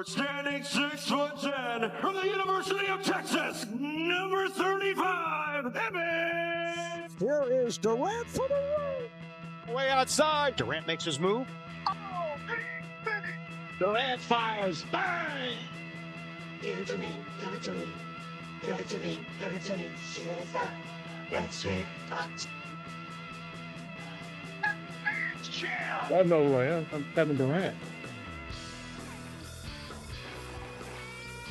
Standing 6'10" from the University of Texas, number 35, Evan. Here is Durant for the win. Way outside. Durant makes his move. Oh, Durant fires. Bang! Give it to me. Give it to me. Give it to me. Give it to me. That's it. I know who I am. I'm Kevin Durant.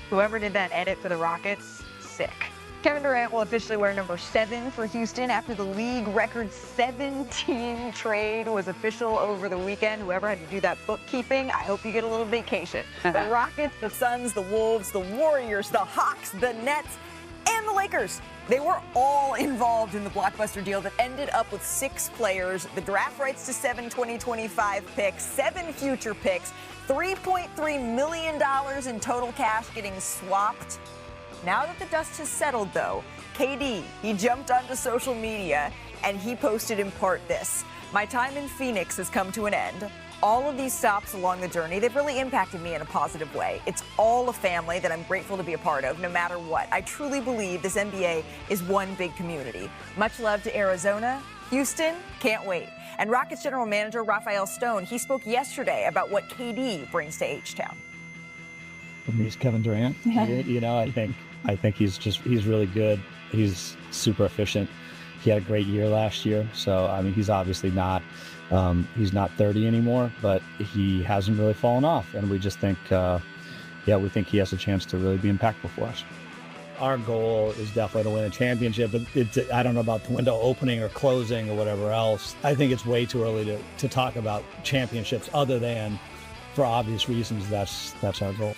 Whoever did that edit for the Rockets, sick. Kevin Durant will officially wear number 7 for Houston after the league record 17 trade was official over the weekend. Whoever had to do that bookkeeping, I hope you get a little vacation. The Rockets, The Suns, the Wolves, the Warriors, the Hawks, the Nets, and the Lakers. They were all involved in the blockbuster deal that ended up with 6 players, the draft rights to 7 2025 picks, 7 future picks, $3.3 million in total cash getting swapped. Now that the dust has settled, though, KD, he jumped onto social media and he posted in part this: "My time in Phoenix has come to an end. All of these stops along the journey, they've really impacted me in a positive way. It's all a family that I'm grateful to be a part of, no matter what. I truly believe this NBA is one big community. Much love to Arizona. Houston, can't wait." And Rockets general manager Rafael Stone, he spoke yesterday about what KD brings to H-Town. He's Kevin Durant. You know, I think he's really good. He's super efficient. He had a great year last year. So, I mean, he's obviously not, he's not 30 anymore, but he hasn't really fallen off. And we just think, we think he has a chance to really be impactful for us. Our goal is definitely to win a championship, but I don't know about the window opening or closing or whatever else. I think it's way too early to talk about championships other than, for obvious reasons, that's our goal.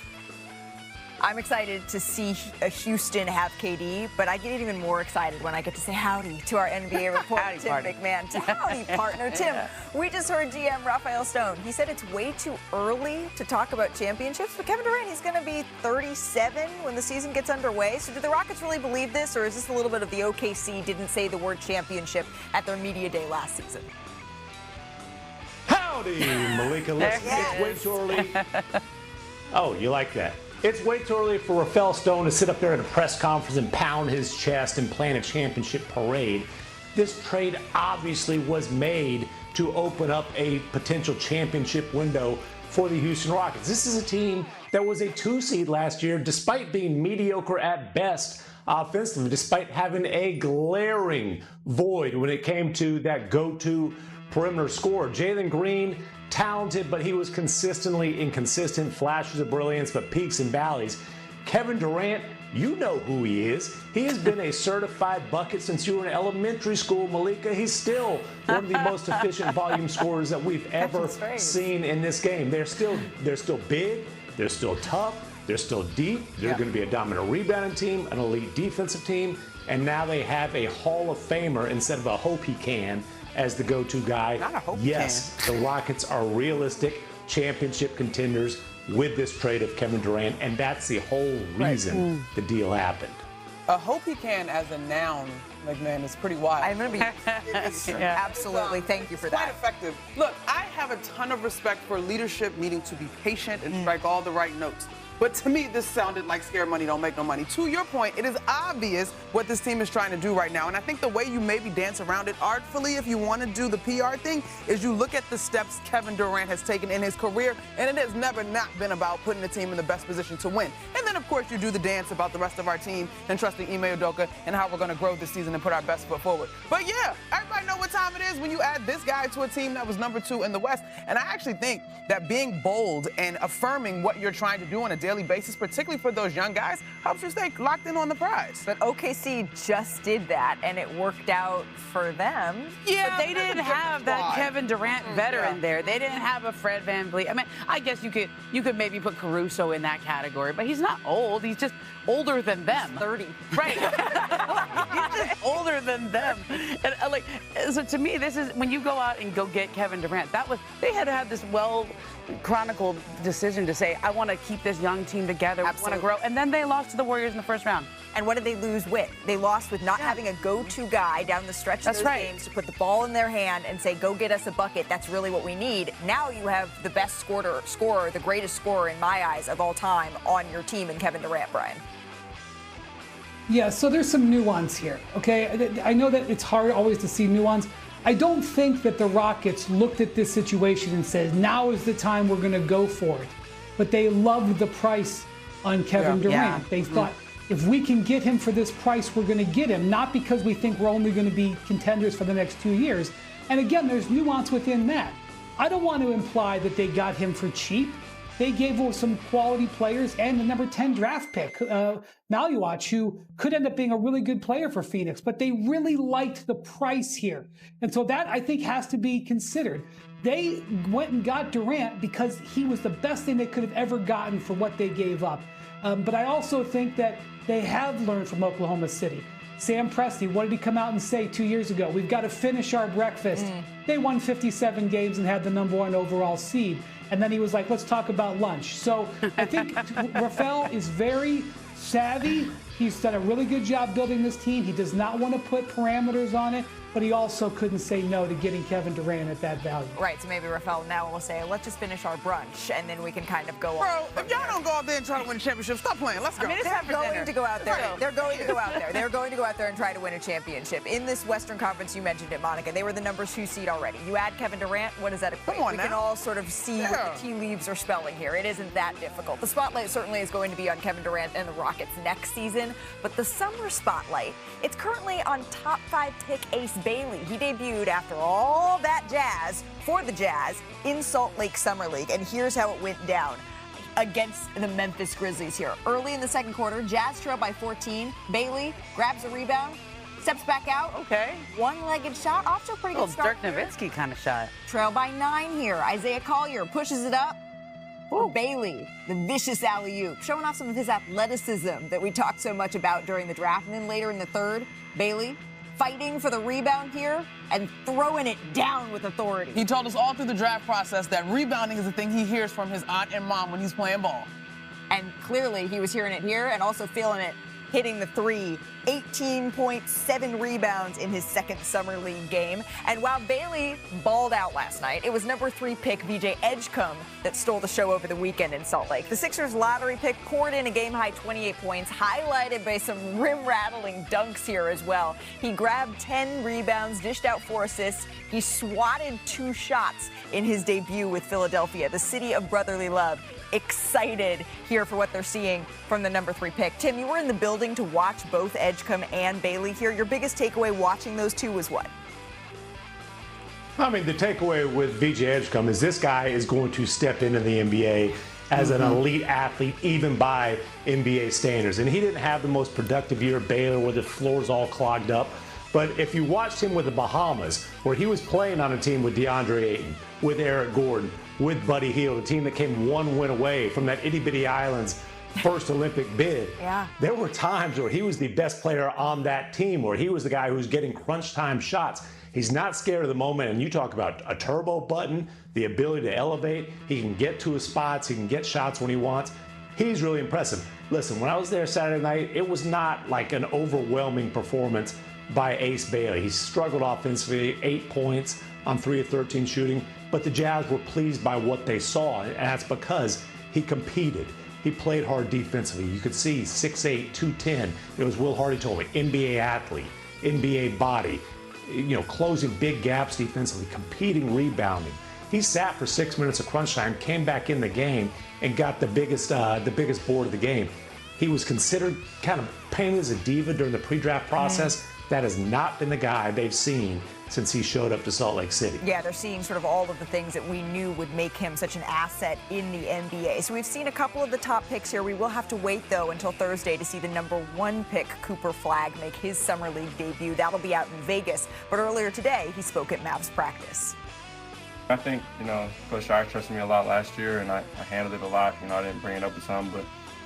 I'm excited to see Houston have KD, but I get even more excited when I get to say howdy to our NBA reporter, Howdy, Tim partner. McMahon. Howdy, partner. Tim, we just heard GM Rafael Stone. He said it's way too early to talk about championships, but Kevin Durant, he's going to be 37 when the season gets underway. So do the Rockets really believe this, or is this a little bit of the OKC didn't say the word championship at their media day last season? Howdy, Malika. Listen, it's way too early. Oh, you like that? It's way too early for Rafael Stone to sit up there at a press conference and pound his chest and plan a championship parade. This trade obviously was made to open up a potential championship window for the Houston Rockets. This is a team that was a 2 seed last year, despite being mediocre at best offensively, despite having a glaring void when it came to that go-to perimeter scorer. Jalen Green, talented, but he was consistently inconsistent, flashes of brilliance, but peaks and valleys. Kevin Durant, you know who he is. He has been a certified bucket since you were in elementary school, Malika. He's still one of the most efficient volume scorers that we've ever seen in this game. They're still big, they're still tough, they're still deep. They're going to be a dominant rebounding team, an elite defensive team, and now they have a Hall of Famer instead of a hope he can as the go-to guy. Not a hope yes, the Rockets are realistic championship contenders with this trade of Kevin Durant, and that's the whole reason the deal happened. A hope he can as a noun, McMahon, is pretty wild. I'm going to be absolutely. Thank you for that. Quite effective. Look, I have a ton of respect for leadership needing to be patient and strike all the right notes. But to me, this sounded like scare money don't make no money. To your point, it is obvious what this team is trying to do right now. And I think the way you maybe dance around it artfully, if you want to do the PR thing, is you look at the steps Kevin Durant has taken in his career, and it has never not been about putting the team in the best position to win. And then, of course, you do the dance about the rest of our team and trusting Ime Udoka and how we're going to grow this season and put our best foot forward. But yeah, everybody know what time it is when you add this guy to a team that was number 2 in the West. And I actually think that being bold and affirming what you're trying to do on a daily basis, particularly for those young guys, helps you stay locked in on the prize. But OKC just did that, and it worked out for them. Yeah, but they didn't have that Kevin Durant veteran there. They didn't have a Fred VanVleet. I mean, I guess you could maybe put Caruso in that category, but he's not old. He's just older than them. He's 30. Right. He's just older than them. And so to me, this is when you go out and go get Kevin Durant. They had to have this well-chronicled decision to say, I want to keep this young team together. We want to grow. And then they lost to the Warriors in the first round. And what did they lose with? They lost with not having a go-to guy down the stretch of those games to put the ball in their hand and say, go get us a bucket. That's really what we need. Now you have the best scorer, the greatest scorer in my eyes of all time on your team in Kevin Durant, Brian. Yeah, so there's some nuance here, okay? I know that it's hard always to see nuance. I don't think that the Rockets looked at this situation and said, now is the time we're going to go for it. But they loved the price on Kevin Durant. They thought, if we can get him for this price, we're going to get him, not because we think we're only going to be contenders for the next 2 years. And again, there's nuance within that. I don't want to imply that they got him for cheap. They gave us some quality players and the number 10 draft pick, Maluach, who could end up being a really good player for Phoenix, but they really liked the price here. And so that, I think, has to be considered. They went and got Durant because he was the best thing they could have ever gotten for what they gave up. But I also think that they have learned from Oklahoma City. Sam Presti, what did he come out and say 2 years ago? We've got to finish our breakfast. They won 57 games and had the #1 overall seed. And then he was like, let's talk about lunch. So I think Rafael is very savvy. He's done a really good job building this team. He does not want to put parameters on it, but he also couldn't say no to getting Kevin Durant at that value. Right, so maybe Rafael now will say, let's just finish our brunch, and then we can kind of go on. Bro, if y'all don't go out there and try to win a championship, stop playing. Let's go. I mean, they're going to go out there. They're going to go out there. They're going to go out there and try to win a championship. In this Western Conference, you mentioned it, Monica, they were the #2 seed already. You add Kevin Durant, what does that equate? Come on we now. can all sort of see what the tea leaves are spelling here. It isn't that difficult. The spotlight certainly is going to be on Kevin Durant and the Rockets next season, but the summer spotlight, it's currently on top 5 pick Ace Bailey. He debuted after all that jazz for the Jazz in Salt Lake Summer League, and here's how it went down against the Memphis Grizzlies here. Early in the second quarter, Jazz trail by 14. Bailey grabs a rebound, steps back out. Okay. One-legged shot, off to a pretty good start. Dirk Nowitzki kind of shot. Trail by 9 here. Isaiah Collier pushes it up. Ooh. Bailey, the vicious alley-oop, showing off some of his athleticism that we talked so much about during the draft. And then later in the third, Bailey fighting for the rebound here and throwing it down with authority. He told us all through the draft process that rebounding is the thing he hears from his aunt and mom when he's playing ball. And clearly he was hearing it here and also feeling it hitting the three. 18.7 rebounds in his second Summer League game. And while Bailey balled out last night, it was #3 pick VJ Edgecombe that stole the show over the weekend in Salt Lake. The Sixers lottery pick poured in a game-high 28 points, highlighted by some rim-rattling dunks here as well. He grabbed 10 rebounds, dished out 4 assists. He swatted 2 shots in his debut with Philadelphia, the city of brotherly love. Excited here for what they're seeing from the #3 pick. Tim, you were in the building to watch both Edgecombe and Bailey here. Your biggest takeaway watching those two was what? I mean, the takeaway with VJ Edgecombe is this guy is going to step into the NBA as an elite athlete, even by NBA standards. And he didn't have the most productive year at Baylor where the floor's all clogged up. But if you watched him with the Bahamas, where he was playing on a team with DeAndre Ayton, with Eric Gordon, with Buddy Hield, a team that came 1 win away from that itty-bitty island's first Olympic bid. Yeah. There were times where he was the best player on that team, where he was the guy who was getting crunch time shots. He's not scared of the moment, and you talk about a turbo button, the ability to elevate. He can get to his spots. He can get shots when he wants. He's really impressive. Listen, when I was there Saturday night, it was not like an overwhelming performance by Ace Bailey. He struggled offensively, 8 points on 3 of 13 shooting, but the Jazz were pleased by what they saw, and that's because he competed. He played hard defensively. You could see 6'8", 210. It was Will Hardy told me, NBA athlete, NBA body, closing big gaps defensively, competing, rebounding. He sat for 6 minutes of crunch time, came back in the game, and got the biggest board of the game. He was considered kind of painted as a diva during the pre-draft process. That has not been the guy they've seen since he showed up to Salt Lake City. Yeah, they're seeing sort of all of the things that we knew would make him such an asset in the NBA. So we've seen a couple of the top picks here. We will have to wait, though, until Thursday to see the #1 pick, Cooper Flagg, make his Summer League debut. That'll be out in Vegas. But earlier today, he spoke at Mavs practice. I think, Coach Shire trusted me a lot last year, and I handled it a lot. I didn't bring it up with some, but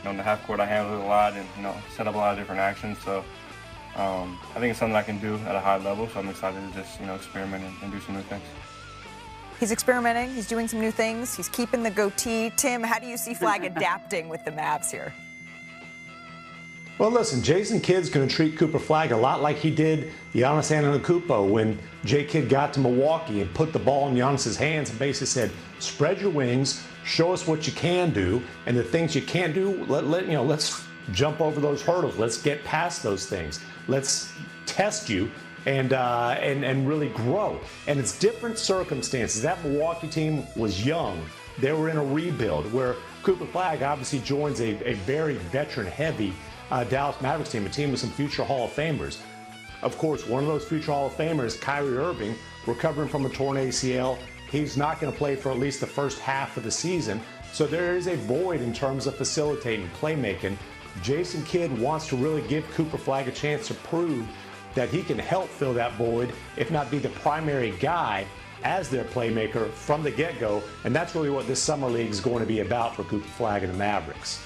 in the half court, I handled it a lot and, set up a lot of different actions. So I think it's something I can do at a high level, so I'm excited to just, experiment and do some new things. He's experimenting. He's doing some new things. He's keeping the goatee. Tim, how do you see Flag adapting with the Mavs here? Well, listen, Jason Kidd's going to treat Cooper Flag a lot like he did Giannis Antetokounmpo when J. Kidd got to Milwaukee and put the ball in Giannis's hands and basically said, spread your wings, show us what you can do, and the things you can't do, let's jump over those hurdles. Let's get past those things. Let's test you and really grow. And it's different circumstances. That Milwaukee team was young. They were in a rebuild where Cooper Flag obviously joins a very veteran-heavy Dallas Mavericks team, a team with some future Hall of Famers. Of course, one of those future Hall of Famers, Kyrie Irving, recovering from a torn ACL. He's not going to play for at least the first half of the season. So there is a void in terms of facilitating, playmaking. Jason Kidd wants to really give Cooper Flag a chance to prove that he can help fill that void, if not be the primary guy as their playmaker from the get-go. And that's really what this summer league is going to be about for Cooper Flag and the Mavericks.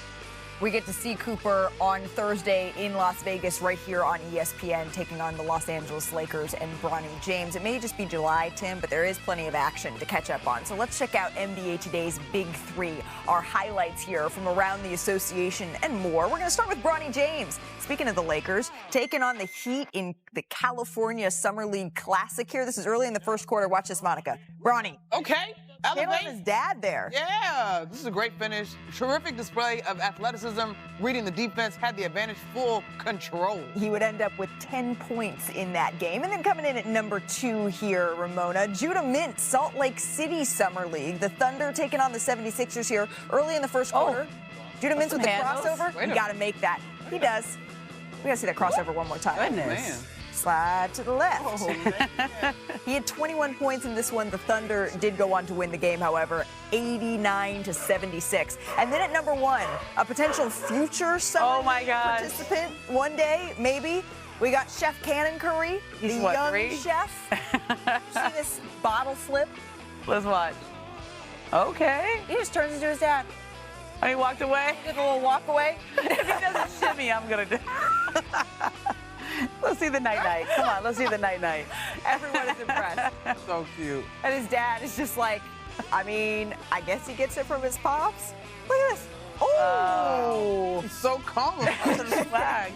We get to see Cooper on Thursday in Las Vegas right here on ESPN, taking on the Los Angeles Lakers and Bronny James. It may just be July, Tim, but there is plenty of action to catch up on. So let's check out NBA Today's Big Three, our highlights here from around the association and more. We're going to start with Bronny James. Speaking of the Lakers, taking on the Heat in the California Summer League Classic here. This is early in the first quarter. Watch this, Monica. Bronny. Okay. Elevate his dad there. Yeah, this is a great finish. Terrific display of athleticism, reading the defense, had the advantage, full control. He would end up with 10 points in that game. And then coming in at number 2 here, Ramona, Judah Mint, Salt Lake City Summer League. The Thunder taking on the 76ers here early in the first quarter. Judah Mintz with the crossover. You got to make that. He does. We got to see that crossover one more time. Goodness. Slide to the left. He had 21 points in this one. The Thunder did go on to win the game, however, 89-76. And then at number 1, a potential future summer participant one day, maybe. We got Chef Cannon Curry, He's the what, young 3? chef. See this bottle flip? Let's watch. Okay. He just turns into his dad. And he walked away? He did a little walk away. If he doesn't shimmy, I'm going to do Let's see the night-night. Come on, let's see the night-night. Everyone is impressed. So cute. And his dad is just like, I guess he gets it from his pops. Look at this. Oh! So calm under the flag.